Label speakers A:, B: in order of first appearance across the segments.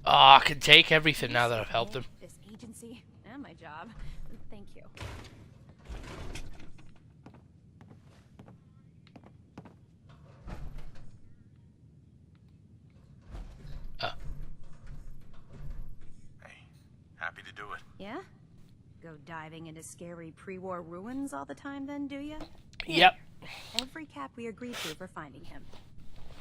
A: Oh, I can take everything now that I've helped him.
B: This agency and my job. Thank you.
A: Oh.
C: Hey, happy to do it.
B: Yeah? Go diving into scary pre-war ruins all the time then, do ya?
A: Yep.
B: Every cap we agreed to for finding him.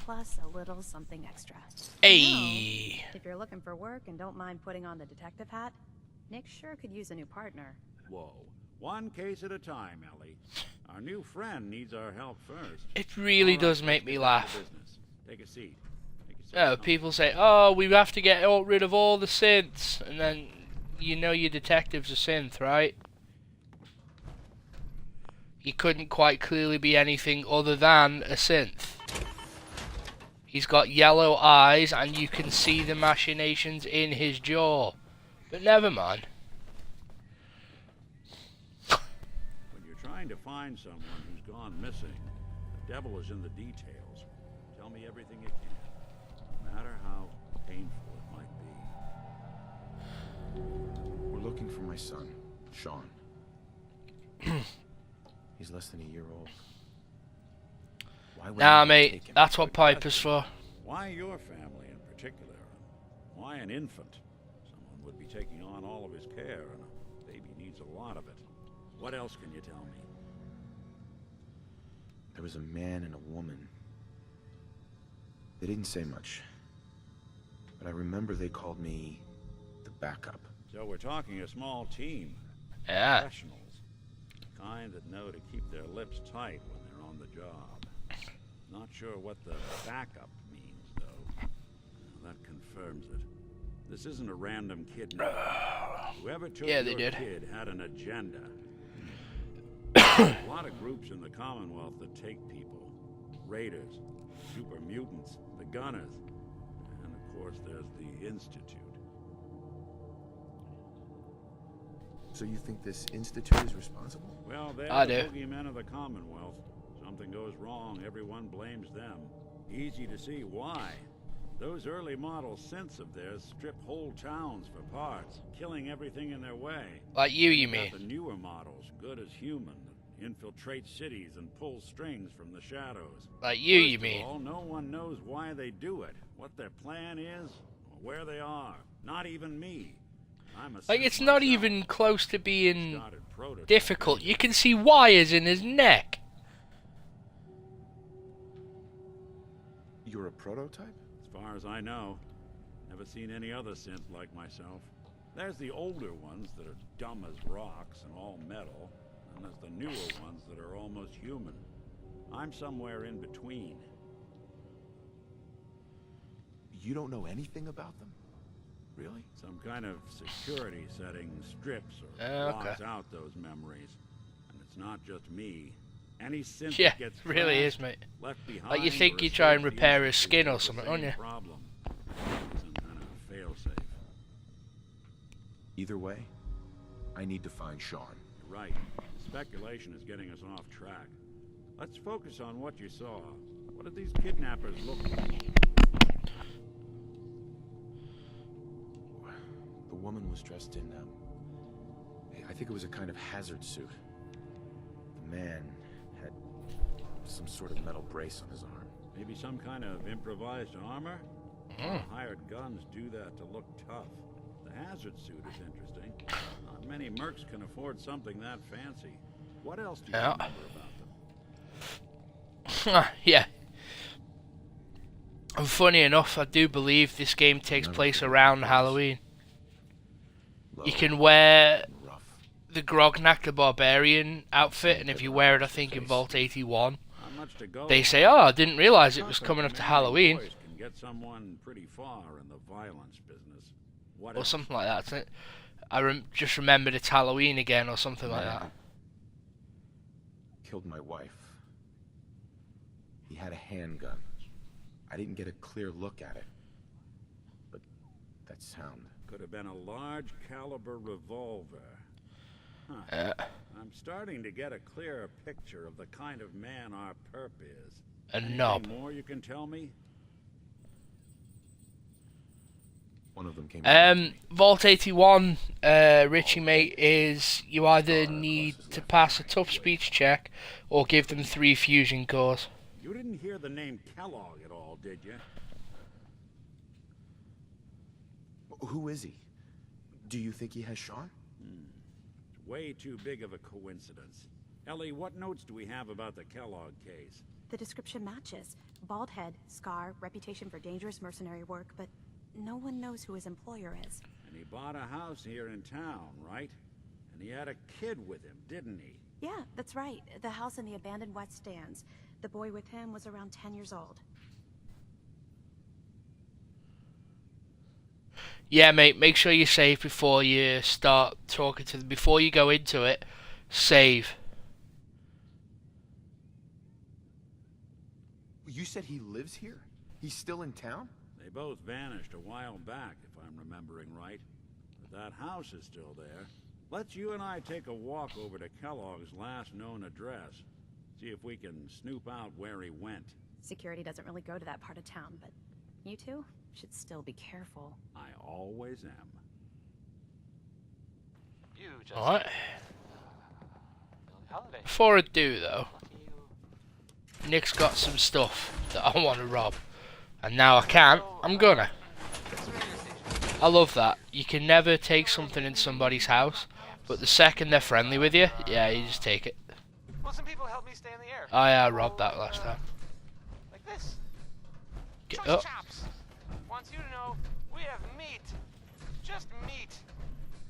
B: Plus a little something extra.
A: Hey.
B: If you're looking for work and don't mind putting on the detective hat, Nick sure could use a new partner.
D: Whoa. One case at a time, Ellie. Our new friend needs our help first.
A: It really does make me laugh.
D: Take a seat.
A: Oh, people say, oh, we have to get rid of all the synths. And then, you know your detective's a synth, right? He couldn't quite clearly be anything other than a synth. He's got yellow eyes, and you can see the machinations in his jaw. But never mind.
D: When you're trying to find someone who's gone missing, the devil is in the details. Tell me everything you can, no matter how painful it might be.
C: We're looking for my son, Sean. He's less than a year old. Why would
A: Nah,
C: anyone
A: mate,
C: take him?
A: that's what Piper's for.
D: Why your family in particular? Why an infant? Someone would be taking on all of his care, and a baby needs a lot of it. What else can you tell me?
C: There was a man and a woman. They didn't say much. But I remember they called me the backup.
D: So we're talking a small team.
A: Yeah.
D: Professionals. The kind that know to keep their lips tight when they're on the job. Not sure what the backup means, though. That confirms it. This isn't a random kidnapping. Whoever took your kid had an agenda. A lot of groups in the Commonwealth that take people. Raiders, super mutants, the Gunners, and of course there's the Institute.
C: So you think this Institute is responsible?
D: Well, they're the boogeymen of the Commonwealth. Something goes wrong, everyone blames them. Easy to see why. Those early model synths of theirs strip whole towns for parts, killing everything in their way.
A: Like you mean?
D: The newer models, good as human, that infiltrate cities and pull strings from the shadows.
A: Like you mean?
D: First of all, no one knows why they do it, what their plan is, or where they are. Not even me.
A: Like, it's not even close to being difficult. You can see wires in his neck.
C: You're a prototype?
D: As far as I know. Never seen any other synth like myself. There's the older ones that are dumb as rocks and all metal. And there's the newer ones that are almost human. I'm somewhere in between.
C: You don't know anything about them? Really?
D: Some kind of security setting strips or blocks out those memories. And it's not just me. Any synth that gets
A: really is, mate.
D: Left behind,
A: like you think you try and repair his skin or something, don't you?
D: Problem. Some kind of failsafe.
C: Either way, I need to find Sean.
D: You're right. Speculation is getting us off track. Let's focus on what you saw. What did these kidnappers look like?
C: The woman was dressed in, I think it was a kind of hazard suit. The man had some sort of metal brace on his arm.
D: Maybe some kind of improvised armor? Hired guns do that to look tough. The hazard suit is interesting. Not many mercs can afford something that fancy. What else do you remember about them?
A: Yeah. And funny enough, I do believe this game takes place around Halloween. You can wear the Grognak the Barbarian outfit, and if you wear it, I think in Vault 81, they say, "Oh, I didn't realize it was coming up to Halloween,"
D: Can get someone pretty far in the violence business.
A: or something like that. Isn't it? I just remembered it's Halloween again, or something like that.
C: Killed my wife. He had a handgun. I didn't get a clear look at it, but that sound.
D: Could have been a large caliber revolver. Huh. I'm starting to get a clearer picture of the kind of man our perp is.
A: A knob.
D: Anything more you can tell me?
C: One of them came back to me.
A: Vault 81, Richie mate, is you either need to pass a tough speech check or give them 3 fusion cores.
D: You didn't hear the name Kellog at all, did you?
C: Who is he? Do you think he has Sean?
D: It's way too big of a coincidence. Ellie, what notes do we have about the Kellog case?
B: The description matches. Bald head, scar, reputation for dangerous mercenary work, but no one knows who his employer is.
D: And he bought a house here in town, right? And he had a kid with him, didn't he?
B: Yeah, that's right. The house in the abandoned West Stands. The boy with him was around 10 years old.
A: Yeah, mate, make sure you save before you start talking to them. Before you go into it, save.
C: You said he lives here? He's still in town?
D: They both vanished a while back, if I'm remembering right. But that house is still there. Let's you and I take a walk over to Kellogg's last known address. See if we can snoop out where he went.
B: Security doesn't really go to that part of town, but you two should still be careful.
D: I always am.
E: You just
A: Alright.
E: holiday.
A: Before I do, though,
E: You
A: Nick's got some stuff that I want to rob. And now I can't, I'm gonna. I love that. You can never take something in somebody's house, but the second they're friendly with you, yeah, you just take it.
E: Well, some people help me stay in the air.
A: I robbed that last time.
E: Like this.
A: Get
E: Choice
A: up.
E: Chops wants you to know we have meat. Just meat.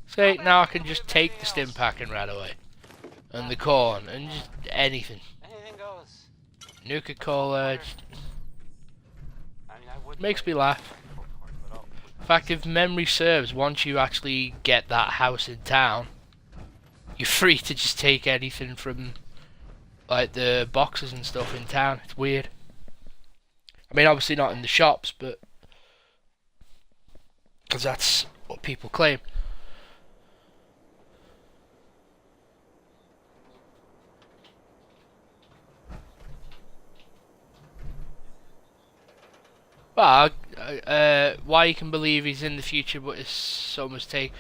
A: See, now I can just take the stim packing right away. And the corn, and just anything.
E: Anything goes.
A: Nuka-Cola,
E: I mean, I would
A: makes me laugh. In fact, if memory serves, once you actually get that house in town, you're free to just take anything from, like, the boxes and stuff in town. It's weird. I mean, obviously not in the shops, but because that's what people claim. Well, why you can believe he's in the future, but his son was taken.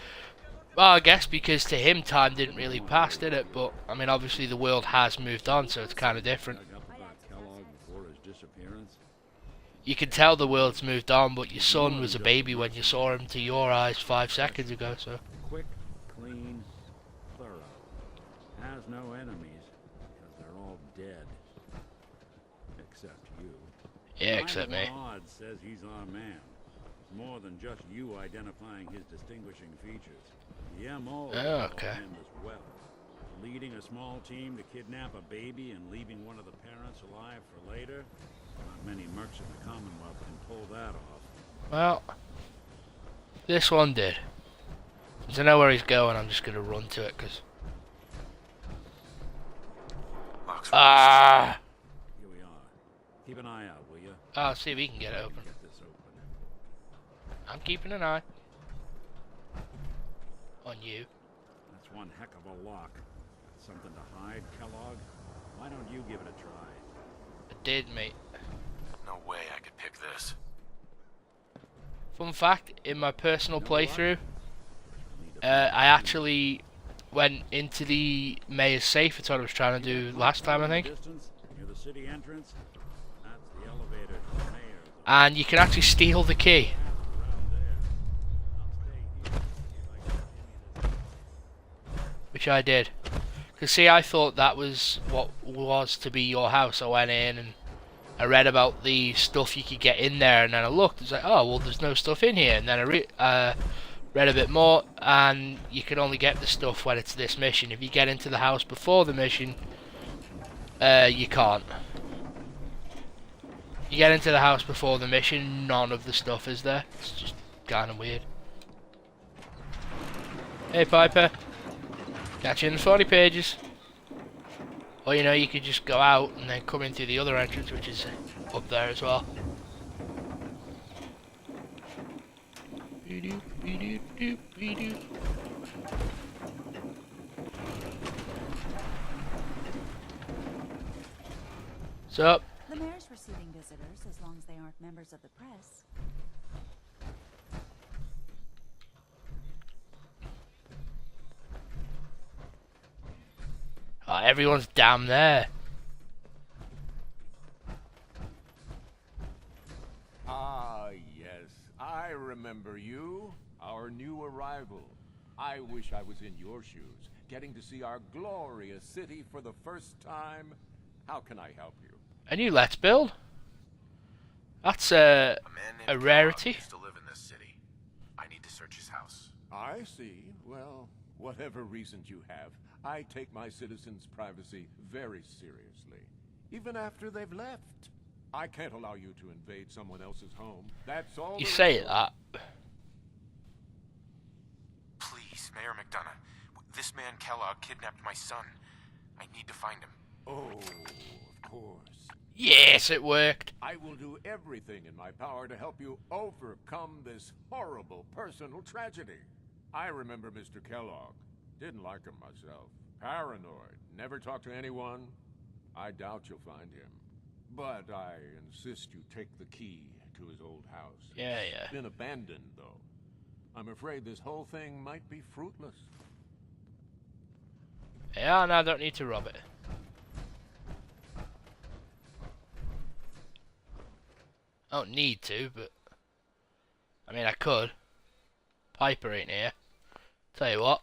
A: Well, I guess because to him time didn't really pass, did it? But I mean, obviously the world has moved on, so it's kind of different.
D: Dug up about Kellogg before his disappearance.
A: You can tell the world's moved on, but your son was a baby when you saw him to your eyes 5 seconds ago. So
D: Quick, clean, thorough. Has no enemies, because they're all dead. Except you.
A: yeah, except me.
D: Odd says he's our man. It's more than just you identifying his distinguishing features. The MO is
A: Oh,
D: all
A: okay.
D: him as well. Leading a small team to kidnap a baby and leaving one of the parents alive for later. Not many mercs in the Commonwealth can pull that off.
A: Well, this one did. Since I know where he's going, I'm just gonna run to it, cause ah,
D: Here we are. Keep an eye out, will you?
A: I'll see if he can get it open.
D: Get this open.
A: I'm keeping an eye on you.
D: That's one heck of a lock. Something to hide, Kellogg? Why don't you give it a try?
A: I did, mate.
C: No way I could pick this.
A: Fun fact, in my personal playthrough, I actually went into the mayor's safe. It's what I was trying to do last time, I think.
D: Distance, near the city entrance. That's the elevator to the mayor's.
A: And you can actually steal the key.
D: Around there. I'll stay here. If I can give me this.
A: Which I did. Because see, I thought that was what was to be your house. I went in and I read about the stuff you could get in there, and then I looked, it's like, oh, well, there's no stuff in here. And then I read a bit more, and you can only get the stuff when it's this mission. If you get into the house before the mission, you can't. You get into the house before the mission, none of the stuff is there. It's just kind of weird. Hey, Piper. Catch you in the 40 pages. Or, you know, you could just go out and then come in through the other entrance, which is up there as well. So,
B: The mayor's receiving visitors as long as they aren't members of the press.
A: Oh, everyone's damn there.
F: Ah, yes. I remember you. Our new arrival. I wish I was in your shoes, getting to see our glorious city for the first time. How can I help you?
A: A new Let's Build? That's a rarity.
C: Used to live in this city. I need to search his house.
F: I see. Well, whatever reasons you have, I take my citizens' privacy very seriously. Even after they've left. I can't allow you to invade someone else's home. That's all.
A: You say that.
C: Please, Mayor McDonough. This man Kellogg kidnapped my son. I need to find him.
F: Oh, of course.
A: Yes, it worked.
F: I will do everything in my power to help you overcome this horrible personal tragedy. I remember Mr. Kellogg. Didn't like him myself. Paranoid. Never talked to anyone. I doubt you'll find him. But I insist you take the key to his old house.
A: Yeah.
F: It's been abandoned, though. I'm afraid this whole thing might be fruitless.
A: Yeah, no, I don't need to rob it. I don't need to, but... I mean, I could. Piper ain't here. Tell you what.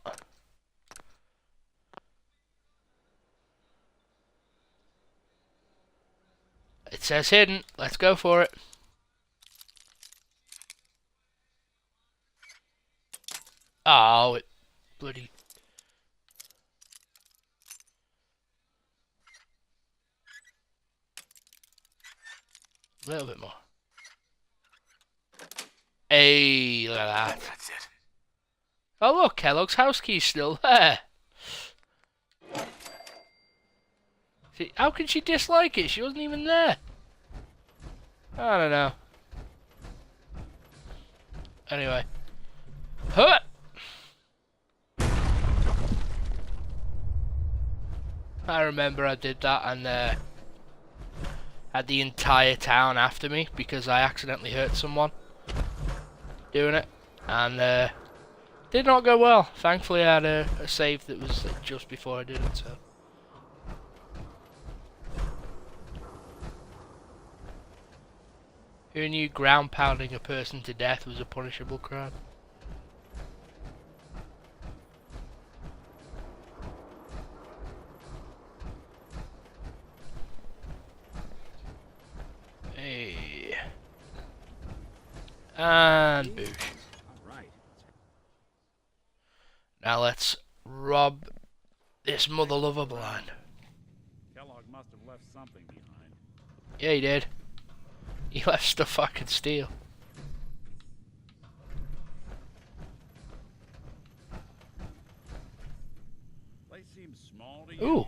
A: It says hidden. Let's go for it. Oh, it bloody... A little bit more. Hey, look at that.
C: That's it.
A: Oh look, Kellogg's house key's still there. See, how can she dislike it? She wasn't even there. I don't know. Anyway. Huh! I remember I did that and had the entire town after me because I accidentally hurt someone doing it, and did not go well. Thankfully I had a save that was just before I did it, so. Who knew ground pounding a person to death was a punishable crime? Hey. And boosh.
D: Alright.
A: Now let's rob this mother lover blind.
D: Kellogg must have left something behind.
A: Yeah, he did. He left stuff I could steal.
D: Place seems small to you.
A: Ooh.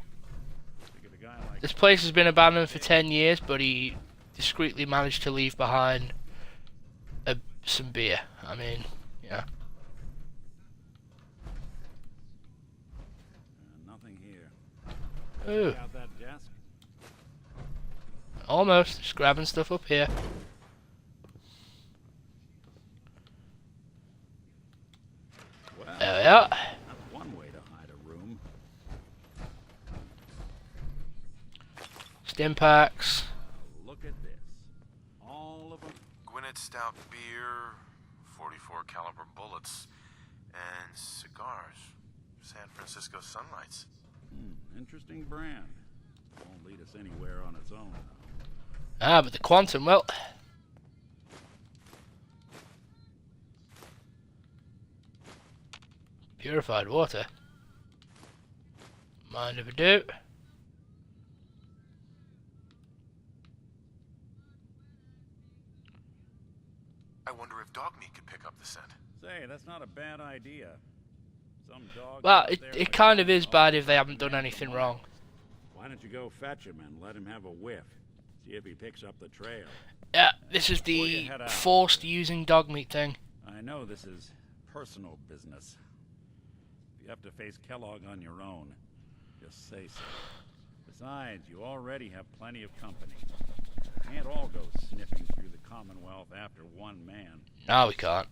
D: Think of a guy like
A: This place has been abandoned for 10 years, but he discreetly managed to leave behind some beer. I mean, yeah.
D: Nothing here.
A: Ooh.
D: Check out that desk.
A: Almost. Just grabbing stuff up here.
D: Well,
A: There we are.
D: that's one way to hide a room.
A: Stim packs.
D: Look at this. All of them.
C: Gwinnett Stout beer, 44 caliber bullets, and cigars. San Francisco Sunlights.
D: Interesting brand. Won't lead us anywhere on its own.
A: Ah, but the quantum, well. Purified water. Mind if I do?
C: I wonder if dog meat could pick up the scent.
D: Say, that's not a bad idea. Some dog.
A: Well,
D: out there
A: it
D: like
A: kind of
D: that.
A: is bad if they haven't done anything wrong.
D: Why don't you go fetch him and let him have a whiff? See if he picks up the trail.
A: Yeah, this is
D: Before you
A: the
D: head out.
A: forced using dog meat thing.
D: I know this is personal business. If you have to face Kellogg on your own, just say so. Besides, you already have plenty of company. Can't all go sniffing through the Commonwealth after one man.
A: No, we can't.